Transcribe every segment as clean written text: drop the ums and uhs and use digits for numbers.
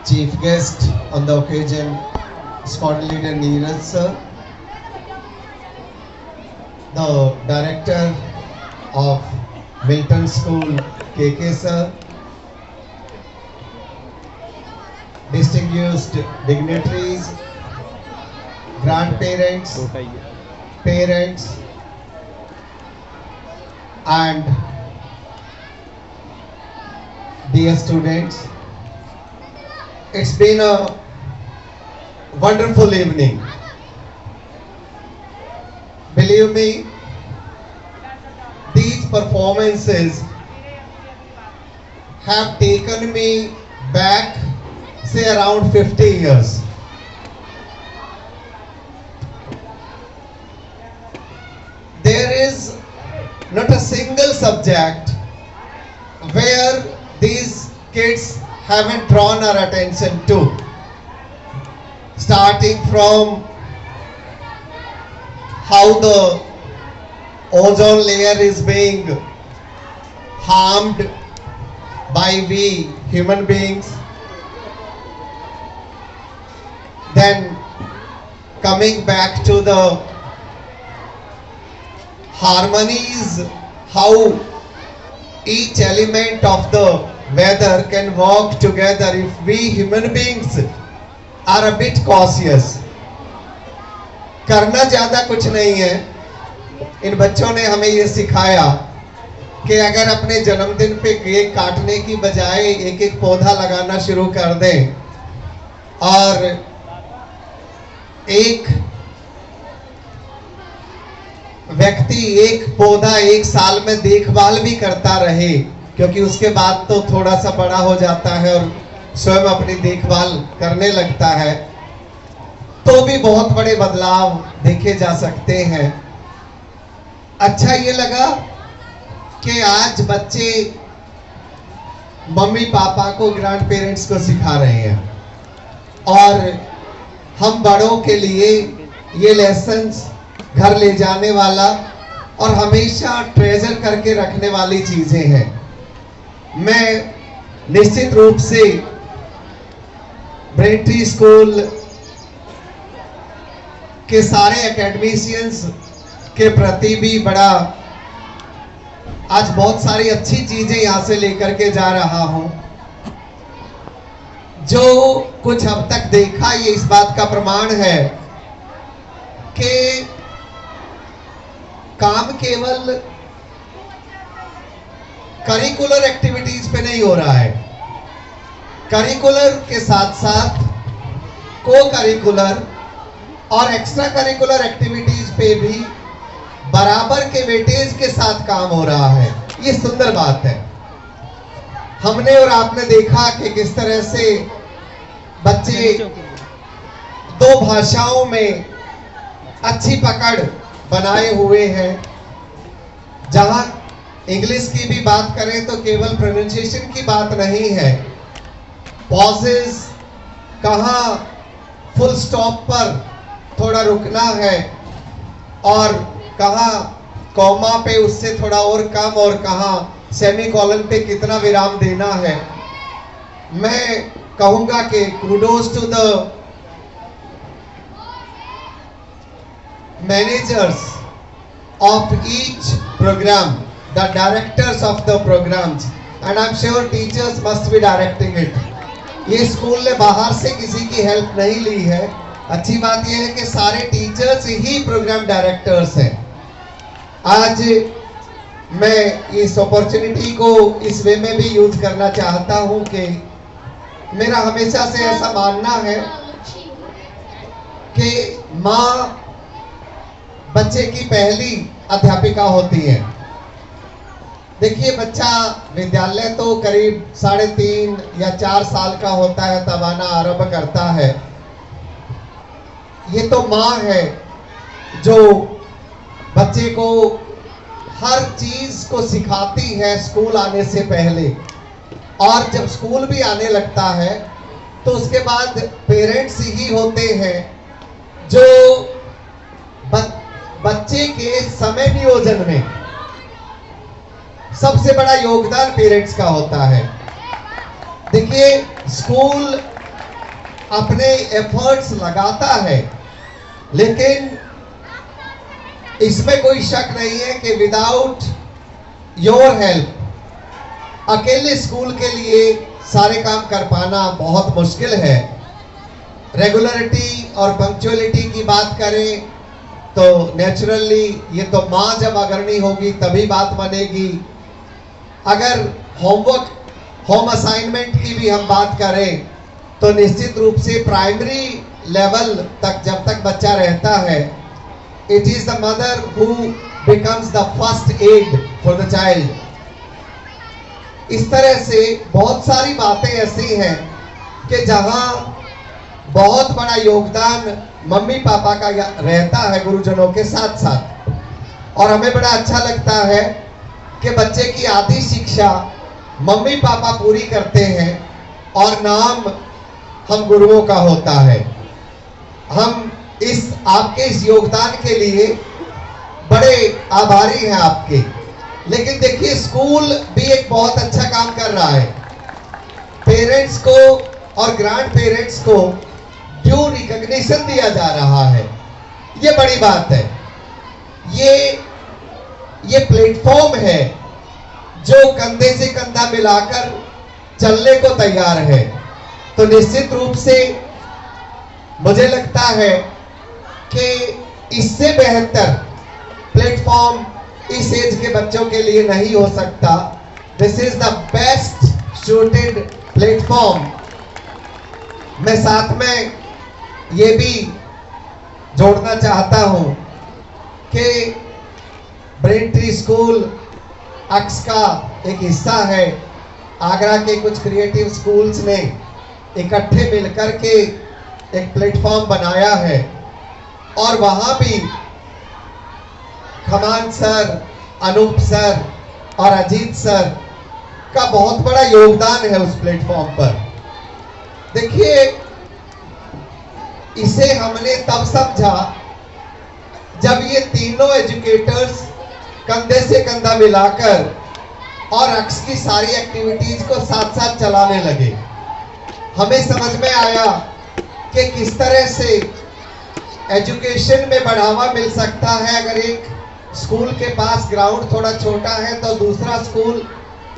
chief guest on the occasion, squad leader Neeraj sir, the director of Milton School KK sir, distinguished dignitaries, grandparents, parents, and dear students. It's been a wonderful evening. Believe me, these performances have taken me back, say around 50 years. There is not a single subject where these kids haven't drawn our attention to. Starting from how the ozone layer is being harmed by we human beings, then coming back to the harmonies, how each element of the weather can work together if we human beings are a bit cautious. करना ज्यादा कुछ नहीं है. इन बच्चों ने हमें ये सिखाया कि अगर अपने जन्मदिन पे केक काटने की बजाय एक एक पौधा लगाना शुरू कर दें और एक व्यक्ति एक पौधा एक साल में देखभाल भी करता रहे, क्योंकि उसके बाद तो थोड़ा सा बड़ा हो जाता है और स्वयं अपनी देखभाल करने लगता है, तो भी बहुत बड़े बदलाव देखे जा सकते हैं. अच्छा ये लगा कि आज बच्चे मम्मी पापा को, ग्रैंड पेरेंट्स को सिखा रहे हैं और हम बड़ों के लिए ये लेसन्स घर ले जाने वाला और हमेशा ट्रेजर करके रखने वाली चीजें हैं. मैं निश्चित रूप से ब्रेंट्री स्कूल के सारे एकेडमिशियंस के प्रति भी बड़ा आज बहुत सारी अच्छी चीजें यहां से लेकर के जा रहा हूं. जो कुछ अब तक देखा ये इस बात का प्रमाण है कि काम केवल करिकुलर एक्टिविटीज पे नहीं हो रहा है. करिकुलर के साथ साथ को करिकुलर और एक्स्ट्रा करिकुलर एक्टिविटीज पे भी बराबर के वेटेज के साथ काम हो रहा है. ये सुंदर बात है. हमने और आपने देखा कि किस तरह से बच्चे दो भाषाओं में अच्छी पकड़ बनाए हुए हैं. जहां इंग्लिश की भी बात करें तो केवल प्रोनाउंसिएशन की बात नहीं है, पॉजेस, कहाँ फुल स्टॉप पर थोड़ा रुकना है और कहाँ कॉमा पे उससे थोड़ा और कम और कहाँ सेमीकोलन पे कितना विराम देना है. मैं कहूंगा कि kudos to the managers of each program, the directors of the programs, and I'm sure teachers must be directing it. ये स्कूल ने बाहर से किसी की हेल्प नहीं ली है. अच्छी बात यह है कि सारे टीचर्स ही प्रोग्राम डायरेक्टर्स हैं. आज मैं इस अपॉर्चुनिटी को इस वे में भी यूज करना चाहता हूं कि मेरा हमेशा से ऐसा मानना है कि माँ बच्चे की पहली अध्यापिका होती है. देखिए, बच्चा विद्यालय तो करीब 3.5 या 4 साल का होता है तब आना आरंभ करता है. ये तो माँ है जो बच्चे को हर चीज को सिखाती है स्कूल आने से पहले, और जब स्कूल भी आने लगता है तो उसके बाद पेरेंट्स ही होते हैं जो बच्चे के समय नियोजन में सबसे बड़ा योगदान पेरेंट्स का होता है. देखिए, स्कूल अपने एफर्ट्स लगाता है, लेकिन इसमें कोई शक नहीं है कि विदाउट योर हेल्प अकेले स्कूल के लिए सारे काम कर पाना बहुत मुश्किल है। रेगुलरिटी और पंक्चुअलिटी की बात करें तो नेचुरली ये तो माँ जब अग्रणी होगी तभी बात बनेगी। अगर होम असाइनमेंट की भी हम बात करें तो निश्चित रूप से प्राइमरी लेवल तक जब तक बच्चा रहता है, it is the mother who becomes the first aid for the child. इस तरह से बहुत सारी बातें ऐसी हैं कि जहां बहुत बड़ा योगदान मम्मी पापा का रहता है गुरुजनों के साथ साथ। और हमें बड़ा अच्छा लगता है कि बच्चे की आधी शिक्षा मम्मी पापा पूरी करते हैं और नाम हम गुरुओं का होता है। हम इस आपके इस योगदान के लिए बड़े आभारी हैं आपके। लेकिन देखिए, स्कूल भी एक बहुत अच्छा काम कर रहा है। पेरेंट्स को और ग्रैंड पेरेंट्स को ड्यू रिकॉग्निशन दिया जा रहा है, ये बड़ी बात है। ये प्लेटफॉर्म है जो कंधे से कंधा मिलाकर चलने को तैयार है। तो निश्चित रूप से मुझे लगता है कि इससे बेहतर प्लेटफॉर्म इस एज के बच्चों के लिए नहीं हो सकता। This is the best suited platform. मैं साथ में ये भी जोड़ना चाहता हूं कि ब्रेनट्री स्कूल अक्स का एक हिस्सा है। आगरा के कुछ क्रिएटिव स्कूल्स ने इकट्ठे मिलकर के एक प्लेटफॉर्म बनाया है और वहां भी खमान सर, अनूप सर और अजीत सर का बहुत बड़ा योगदान है उस प्लेटफॉर्म पर। देखिए, इसे हमने तब समझा जब ये तीनों एजुकेटर्स कंधे से कंधा मिलाकर और अक्स की सारी एक्टिविटीज को साथ साथ चलाने लगे। हमें समझ में आया कि किस तरह से एजुकेशन में बढ़ावा मिल सकता है। अगर एक स्कूल के पास ग्राउंड थोड़ा छोटा है तो दूसरा स्कूल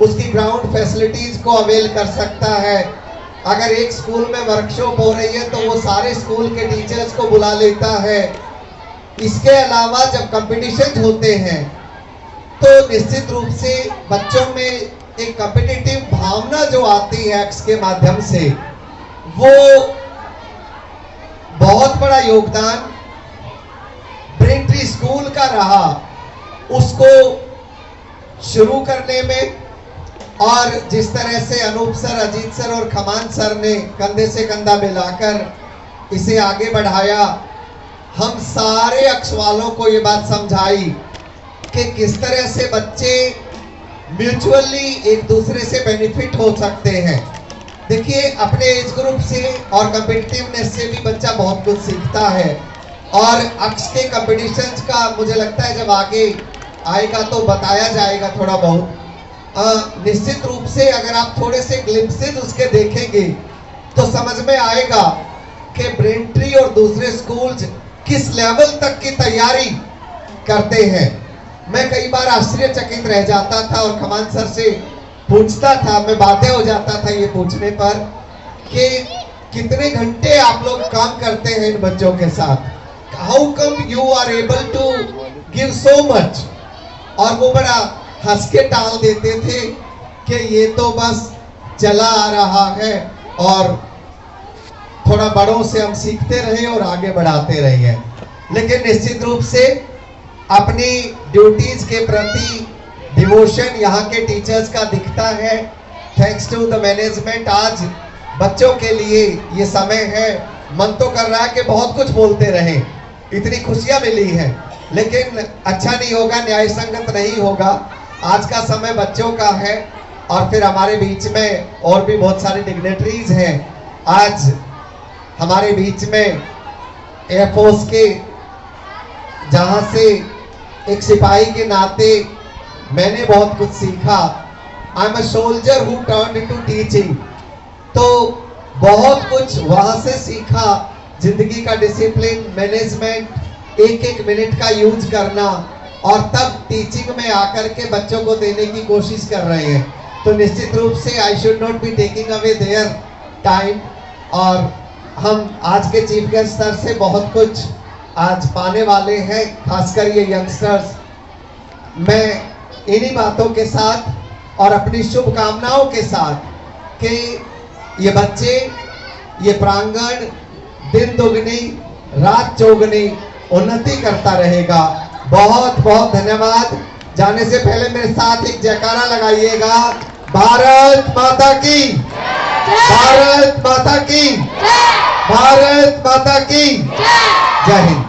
उसकी ग्राउंड फैसिलिटीज को अवेल कर सकता है। अगर एक स्कूल में वर्कशॉप हो रही है तो वो सारे स्कूल के टीचर्स को बुला लेता है। इसके अलावा जब कंपटीशन होते हैं तो निश्चित रूप से बच्चों में एक कॉम्पिटिटिव भावना जो आती है एक्स के माध्यम से, वो बहुत बड़ा योगदान ब्रेनट्री स्कूल का रहा उसको शुरू करने में। और जिस तरह से अनूप सर, अजीत सर और खमान सर ने कंधे से कंधा मिलाकर इसे आगे बढ़ाया, हम सारे अक्स वालों को ये बात समझाई कि किस तरह से बच्चे म्यूचुअली एक दूसरे से बेनिफिट हो सकते हैं। देखिए, अपने एज ग्रुप से और कॉम्पिटिटिवनेस से भी बच्चा बहुत कुछ सीखता है। और अक्स के कॉम्पिटिशन्स का मुझे लगता है जब आगे आएगा तो बताया जाएगा थोड़ा बहुत। निश्चित रूप से अगर आप थोड़े से ग्लिम्पसेस उसके देखेंगे तो समझ में आएगा कि ब्रेनट्री और दूसरे स्कूल्स किस लेवल तक की तैयारी करते हैं। मैं कई बार आश्चर्यचकित रह जाता था और खमान सर से पूछता था, मैं बातें हो जाता था ये पूछने पर कि कितने घंटे आप लोग काम करते हैं इन बच्चों के साथ, how come you are able to give so much. और वो बड़ा हंस के टाल देते थे कि ये तो बस चला आ रहा है और थोड़ा बड़ों से हम सीखते रहे और आगे बढ़ाते रहे। लेकिन निश्चित रूप से अपनी ड्यूटीज के प्रति डिवोशन यहाँ के टीचर्स का दिखता है। थैंक्स टू द मैनेजमेंट आज बच्चों के लिए ये समय है। मन तो कर रहा है कि बहुत कुछ बोलते रहे, इतनी खुशियां मिली हैं, लेकिन अच्छा नहीं होगा, न्याय संगत नहीं होगा। आज का समय बच्चों का है और फिर हमारे बीच में और भी बहुत सारे डिग्नेटरीज हैं। आज हमारे बीच में एयरफोर्स के, जहां से एक सिपाही के नाते मैंने बहुत कुछ सीखा। I am a soldier who turned to teaching. तो बहुत कुछ वहां से सीखा, जिंदगी का डिसिप्लिन, मैनेजमेंट, एक एक मिनट का यूज करना, और तब टीचिंग में आकर के बच्चों को देने की कोशिश कर रहे हैं। तो निश्चित रूप से I should not be taking away their time, और हम आज के चीफ गेस्ट सर से बहुत कुछ आज पाने वाले हैं, खासकर ये यंगस्टर्स। मैं इन्हीं बातों के साथ और अपनी शुभकामनाओं के साथ कि ये बच्चे, ये प्रांगण दिन दोगुनी रात चौगुनी उन्नति करता रहेगा। बहुत बहुत धन्यवाद। जाने से पहले मेरे साथ एक जयकारा लगाइएगा, भारत माता की, भारत माता की, भारत माता की जय हिंद।